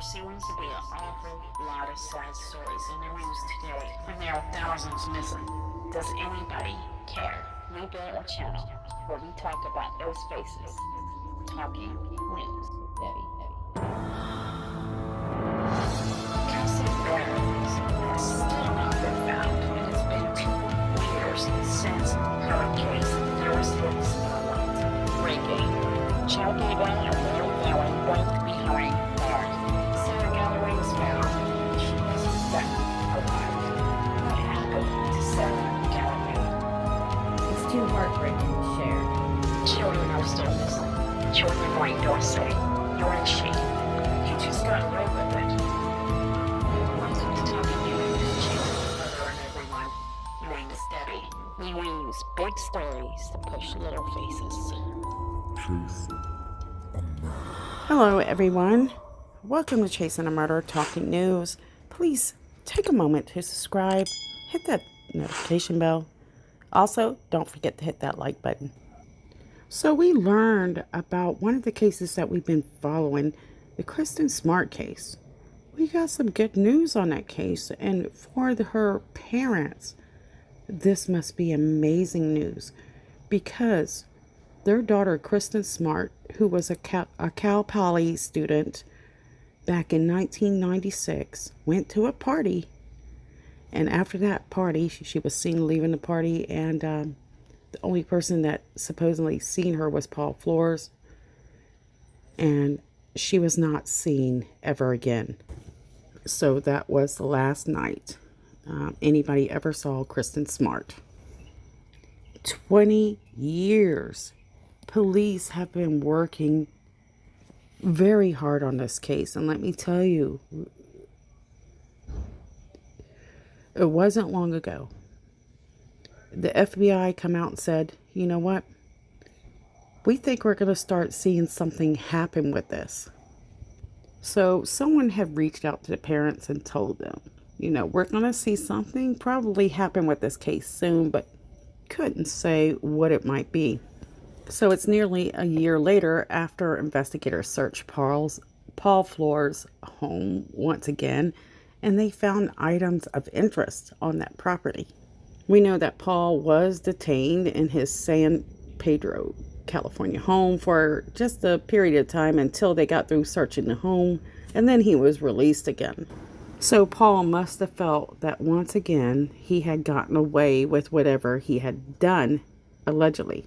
seems to be an awful lot of sad stories in the news today, and there are thousands missing. Does anybody care? We built a channel where we talk about those faces. Talking News. Debbie. Cassie Barnes has still not been found, and it's been 2 years since her case first hit the spotlight. Breaking. Chattanooga and Middle Valley both behind bars. Sarah Galloway was found. She wasn't found alive. What happened to Sarah Galloway? It's too heartbreaking to share. Children are still missing. Children like Dorsey. You're in shame. You just got away with it. Welcome to Talking News. Hello everyone. My name is Debbie. We use big stories to push little faces. Hello everyone. Welcome to Chasing a Murder Talking News. Please take a moment to subscribe, hit that notification bell. Also, don't forget to hit that like button. So we learned about one of the cases that we've been following, the Kristen Smart case. We got some good news on that case, and for her parents, this must be amazing news because their daughter, Kristin Smart, who was a Cal Poly student back in 1996, went to a party. And after that party, she was seen leaving the party. And the only person that supposedly seen her was Paul Flores. And she was not seen ever again. So that was the last night anybody ever saw Kristin Smart. 20 years. Police have been working very hard on this case. And let me tell you, it wasn't long ago. The FBI come out and said, you know what? We think we're going to start seeing something happen with this. So someone had reached out to the parents and told them, you know, we're going to see something probably happen with this case soon, but couldn't say what it might be. So it's nearly a year later after investigators searched Paul Flores' home once again, and they found items of interest on that property. We know that Paul was detained in his San Pedro, California home for just a period of time until they got through searching the home, and then he was released again. So Paul must have felt that once again he had gotten away with whatever he had done, allegedly.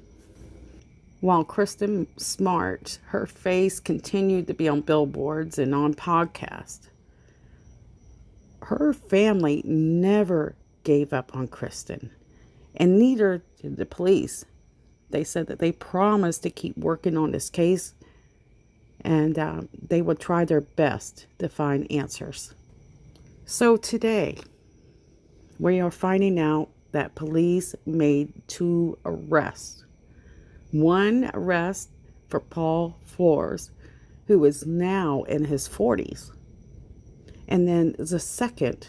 While Kristin Smart, her face continued to be on billboards and on podcasts, her family never gave up on Kristin, and neither did the police. They said that they promised to keep working on this case, and they would try their best to find answers. So today, we are finding out that police made 2 arrests. One arrest for Paul Flores, who is now in his 40s. And then the second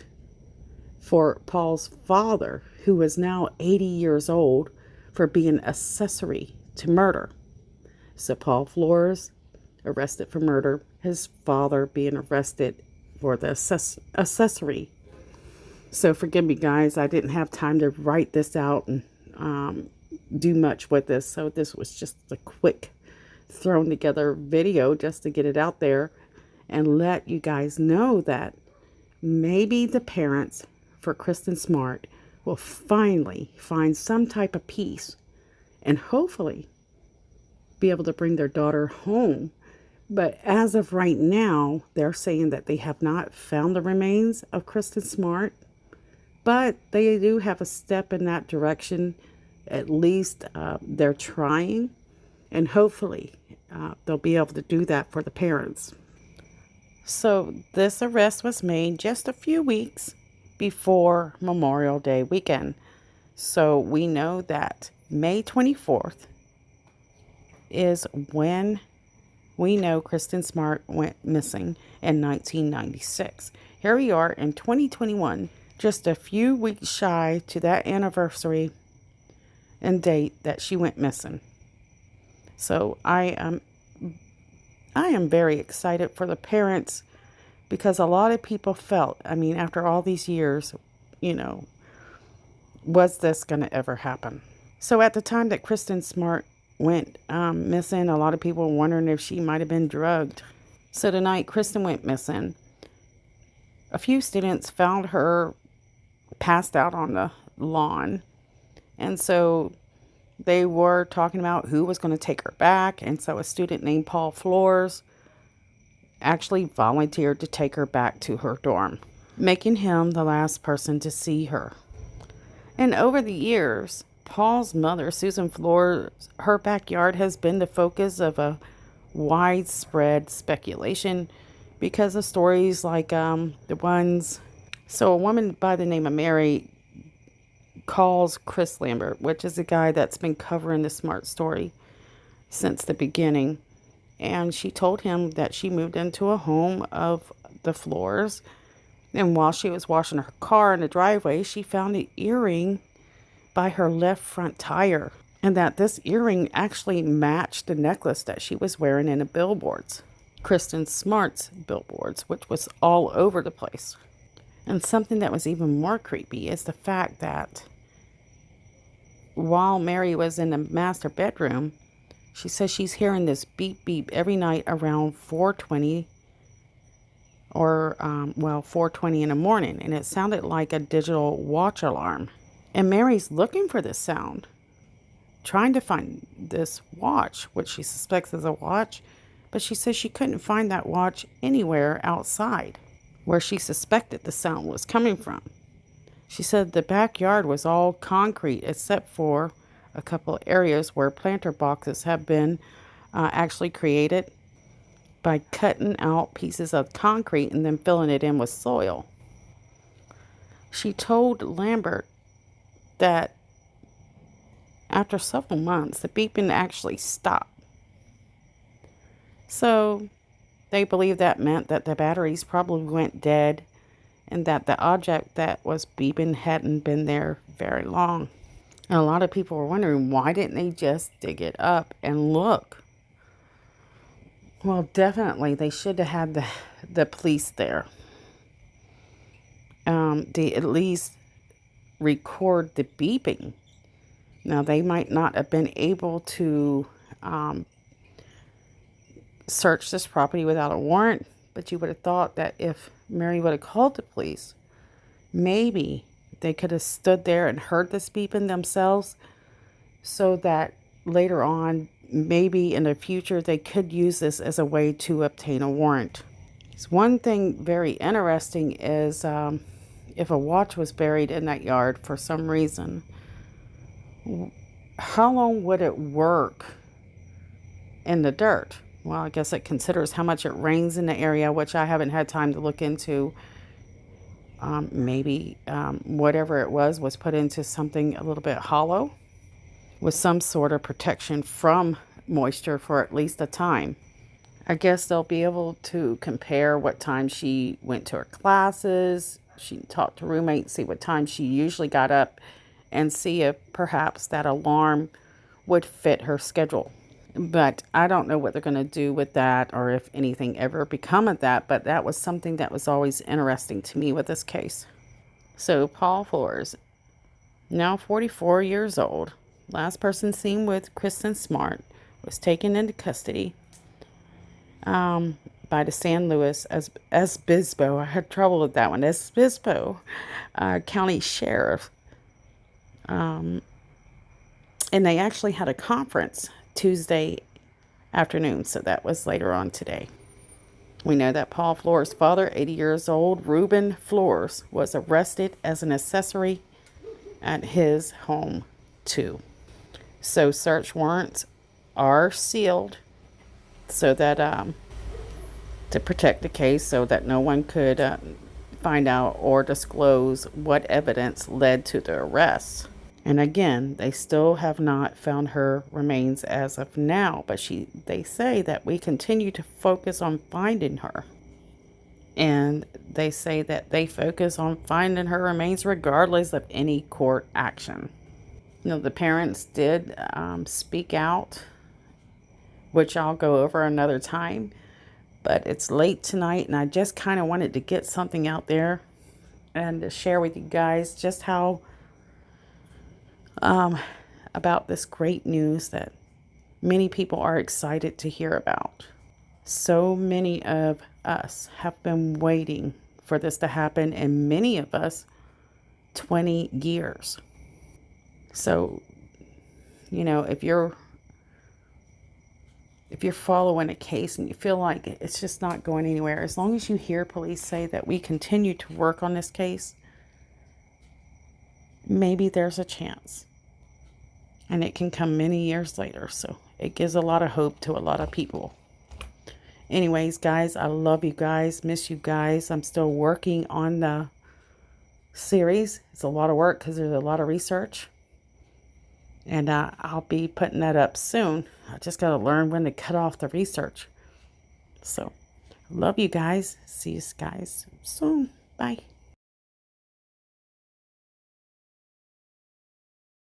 for Paul's father, who is now 80 years old, for being accessory to murder. So Paul Flores arrested for murder, his father being arrested for the accessory. So forgive me guys, I didn't have time to write this out and do much with this, so this was just a quick thrown together video just to get it out there and let you guys know that maybe the parents for Kristin Smart will finally find some type of peace and hopefully be able to bring their daughter home. But as of right now, they're saying that they have not found the remains of Kristin Smart, but they do have a step in that direction. At least they're trying, and hopefully they'll be able to do that for the parents. So this arrest was made just a few weeks before Memorial Day weekend. So we know that May 24th is when we know Kristin Smart went missing in 1996. Here we are in 2021, just a few weeks shy to that anniversary and date that she went missing. So I am very excited for the parents because a lot of people felt, I mean, after all these years, you know, was this going to ever happen? So at the time that Kristin Smart went missing, a lot of people were wondering if she might have been drugged. So tonight, Kristen went missing. A few students found her passed out on the lawn. And so they were talking about who was going to take her back. And so a student named Paul Flores actually volunteered to take her back to her dorm, making him the last person to see her. And over the years, Paul's mother, Susan Flores, her backyard has been the focus of a widespread speculation because of stories like the ones. So a woman by the name of Mary calls Chris Lambert, which is a guy that's been covering the Smart story since the beginning. And she told him that she moved into a home of the Flores. And while she was washing her car in the driveway, she found an earring by her left front tire. And that this earring actually matched the necklace that she was wearing in the billboards. Kristin Smart's billboards, which was all over the place. And something that was even more creepy is the fact that while Mary was in the master bedroom, she says she's hearing this beep beep every night around 4:20 or 4:20 in the morning, and it sounded like a digital watch alarm. And Mary's looking for this sound, trying to find this watch, which she suspects is a watch, but she says she couldn't find that watch anywhere outside where she suspected the sound was coming from. She said the backyard was all concrete except for a couple of areas where planter boxes have been actually created by cutting out pieces of concrete and then filling it in with soil. She told Lambert that after several months, the beeping actually stopped. So they believe that meant that the batteries probably went dead and that the object that was beeping hadn't been there very long. And a lot of people were wondering, why didn't they just dig it up and look? Well, definitely they should have had the police there. They at least record the beeping. Now, they might not have been able to search this property without a warrant, but you would have thought that if Mary would have called the police, maybe they could have stood there and heard this beeping themselves, so that later on, maybe in the future, they could use this as a way to obtain a warrant. So one thing very interesting is if a watch was buried in that yard for some reason, how long would it work in the dirt? Well, I guess it considers how much it rains in the area, which I haven't had time to look into. Maybe whatever it was put into something a little bit hollow with some sort of protection from moisture for at least a time. I guess they'll be able to compare what time she went to her classes. She can talk to roommates, see what time she usually got up, and see if perhaps that alarm would fit her schedule. But I don't know what they're going to do with that, or if anything ever become of that. But that was something that was always interesting to me with this case. So Paul Flores, now 44 years old, last person seen with Kristin Smart, was taken into custody by the San Luis Obispo. I had trouble with that one. Obispo County Sheriff. And they actually had a conference Tuesday afternoon, so that was later on today. We know that Paul Flores' father, 80 years old, Reuben Flores, was arrested as an accessory at his home too. So search warrants are sealed so that to protect the case, so that no one could find out or disclose what evidence led to the arrest. And again, they still have not found her remains as of now, but they say that we continue to focus on finding her. And they say that they focus on finding her remains regardless of any court action. You know, the parents did speak out, which I'll go over another time. But it's late tonight, and I just kind of wanted to get something out there and to share with you guys just how about this great news that many people are excited to hear about. So many of us have been waiting for this to happen, and many of us 20 years. So, if you're following a case and you feel like it's just not going anywhere, as long as you hear police say that we continue to work on this case, maybe there's a chance. And it can come many years later. So it gives a lot of hope to a lot of people. Anyways, guys, I love you guys. Miss you guys. I'm still working on the series. It's a lot of work because there's a lot of research. And I'll be putting that up soon. I just got to learn when to cut off the research. So, love you guys. See you guys soon. Bye.